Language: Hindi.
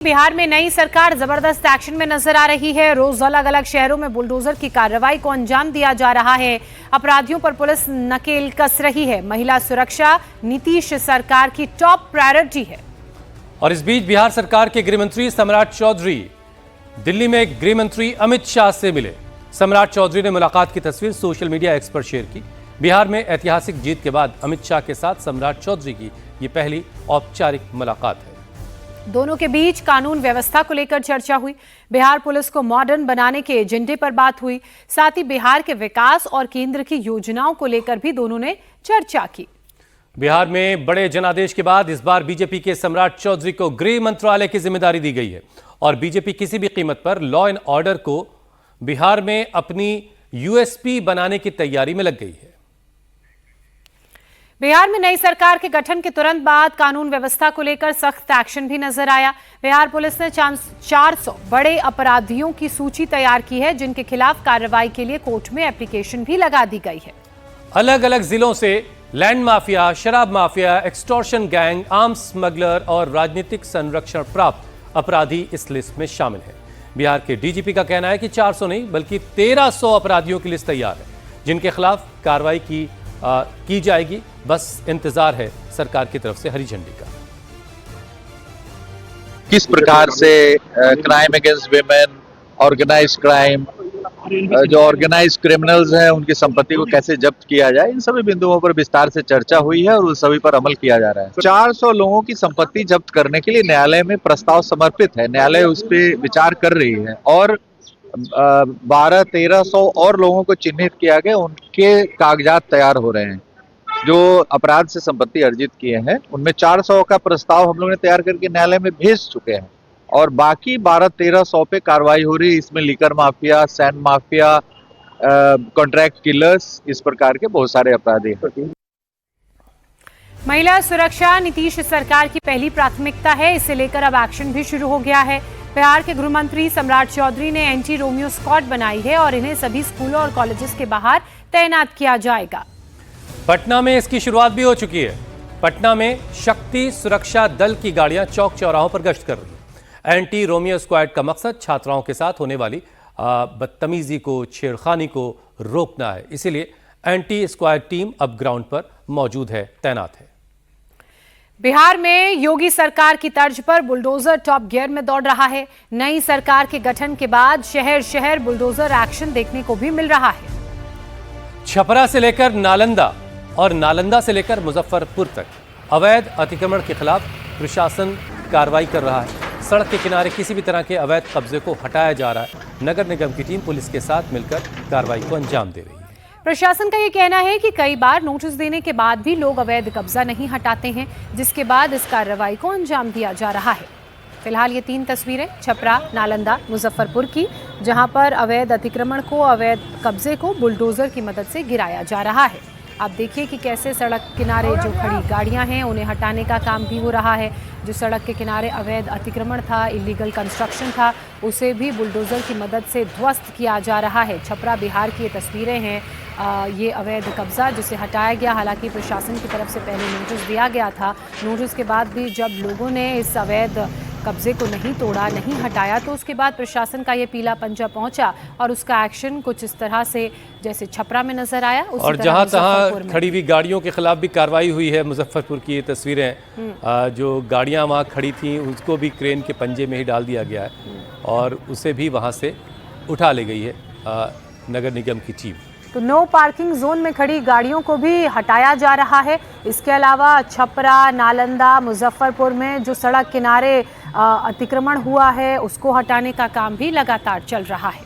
बिहार में नई सरकार जबरदस्त एक्शन में नजर आ रही है। रोज अलग अलग शहरों में बुलडोजर की कार्रवाई को अंजाम दिया जा रहा है। अपराधियों पर पुलिस नकेल कस रही है। महिला सुरक्षा नीतीश सरकार की टॉप प्रायोरिटी है। और इस बीच बिहार सरकार के गृहमंत्री सम्राट चौधरी दिल्ली में गृह मंत्री अमित शाह से मिले। सम्राट चौधरी ने मुलाकात की तस्वीर सोशल मीडिया एक्स पर शेयर की। बिहार में ऐतिहासिक जीत के बाद अमित शाह के साथ सम्राट चौधरी की ये पहली औपचारिक मुलाकात है। दोनों के बीच कानून व्यवस्था को लेकर चर्चा हुई। बिहार पुलिस को मॉडर्न बनाने के एजेंडे पर बात हुई। साथ ही बिहार के विकास और केंद्र की योजनाओं को लेकर भी दोनों ने चर्चा की। बिहार में बड़े जनादेश के बाद इस बार बीजेपी के सम्राट चौधरी को गृह मंत्रालय की जिम्मेदारी दी गई है और बीजेपी किसी भी कीमत पर लॉ एंड ऑर्डर को बिहार में अपनी यूएसपी बनाने की तैयारी में लग गई है। बिहार में नई सरकार के गठन के तुरंत बाद कानून व्यवस्था को लेकर सख्त एक्शन भी नजर आया। बिहार पुलिस ने 400 बड़े अपराधियों की सूची तैयार की है, जिनके खिलाफ कार्रवाई के लिए कोर्ट में एप्लीकेशन भी लगा दी गई है। अलग अलग जिलों से लैंड माफिया, शराब mafia, extortion gang, arms smuggler और राजनीतिक संरक्षण प्राप्त अपराधी इस लिस्ट में शामिल हैं। बिहार के डीजीपी का कहना है कि 400 नहीं बल्कि 1300 अपराधियों की लिस्ट तैयार है, जिनके खिलाफ कार्रवाई की जाएगी। बस इंतजार है सरकार की तरफ से हरी झंडी का। किस प्रकार से crime against women, organise crime, जो ऑर्गेनाइज क्रिमिनल्स हैं उनकी संपत्ति को कैसे जब्त किया जाए, इन सभी बिंदुओं पर विस्तार से चर्चा हुई है और उन सभी पर अमल किया जा रहा है। 400 लोगों की संपत्ति जब्त करने के लिए न्यायालय में प्रस्ताव समर्पित है। न्यायालय उस पर विचार कर रही है और 1200-1300 और लोगों को चिन्हित किया गया, उनके कागजात तैयार हो रहे हैं जो अपराध से संपत्ति अर्जित किए हैं। उनमें 400 का प्रस्ताव हम लोगों ने तैयार करके न्यायालय में भेज चुके हैं और बाकी 1200-1300 पे कार्रवाई हो रही है। इसमें liquor mafia, sand mafia, contract killers, इस प्रकार के बहुत सारे अपराधी हैं। महिला सुरक्षा नीतीश सरकार की पहली प्राथमिकता है। इसे लेकर अब एक्शन भी शुरू हो गया है। बिहार के गृह मंत्री सम्राट चौधरी ने एंटी रोमियो स्क्वाड बनाई है और इन्हें सभी स्कूलों और कॉलेजेस के बाहर तैनात किया जाएगा। पटना में इसकी शुरुआत भी हो चुकी है। पटना में शक्ति सुरक्षा दल की गाड़ियां चौक चौराहों पर गश्त कर रही है। एंटी रोमियो स्क्वाड का मकसद छात्राओं के साथ होने वाली बदतमीजी को, छेड़खानी को रोकना है। इसीलिए एंटी स्क्वाड टीम अब ग्राउंड पर मौजूद है, तैनात है। बिहार में योगी सरकार की तर्ज पर बुलडोजर टॉप गियर में दौड़ रहा है। नई सरकार के गठन के बाद शहर शहर बुलडोजर एक्शन देखने को भी मिल रहा है। छपरा से लेकर नालंदा और नालंदा से लेकर मुजफ्फरपुर तक अवैध अतिक्रमण के खिलाफ प्रशासन कार्रवाई कर रहा है। सड़क के किनारे किसी भी तरह के अवैध कब्जे को हटाया जा रहा है। नगर निगम की टीम पुलिस के साथ मिलकर कार्रवाई को अंजाम दे रही है। प्रशासन का यह कहना है कि कई बार नोटिस देने के बाद भी लोग अवैध कब्जा नहीं हटाते हैं, जिसके बाद इस कार्रवाई को अंजाम दिया जा रहा है। फिलहाल ये 3 तस्वीरें छपरा, नालंदा, मुजफ्फरपुर की, जहां पर अवैध अतिक्रमण को, अवैध कब्जे को बुलडोजर की मदद से गिराया जा रहा है। आप देखिए कि कैसे सड़क किनारे जो खड़ी गाड़ियां हैं उन्हें हटाने का काम भी हो रहा है। जो सड़क के किनारे अवैध अतिक्रमण था, इलीगल कंस्ट्रक्शन था, उसे भी बुलडोजर की मदद से ध्वस्त किया जा रहा है। छपरा बिहार की ये तस्वीरें हैं। ये अवैध कब्जा जिसे हटाया गया, हालांकि प्रशासन की तरफ से पहले नोटिस दिया गया था। नोटिस के बाद भी जब लोगों ने इस अवैध कब्जे को नहीं तोड़ा, नहीं हटाया, तो उसके बाद प्रशासन का ये पीला पंजा पहुंचा और उसका एक्शन कुछ इस तरह से जैसे छपरा में नजर आया। और जहां तहां खड़ी हुई गाड़ियों के खिलाफ भी कार्रवाई हुई है। मुजफ्फरपुर की ये तस्वीरें, जो गाड़ियां वहां खड़ी थी उसको भी क्रेन के पंजे में ही डाल दिया गया है और उसे भी वहां से उठा ली गई है नगर निगम की टीम। तो नो पार्किंग जोन में खड़ी गाड़ियों को भी हटाया जा रहा है। इसके अलावा छपरा, नालंदा, मुजफ्फरपुर में जो सड़क किनारे अतिक्रमण हुआ है उसको हटाने का काम भी लगातार चल रहा है।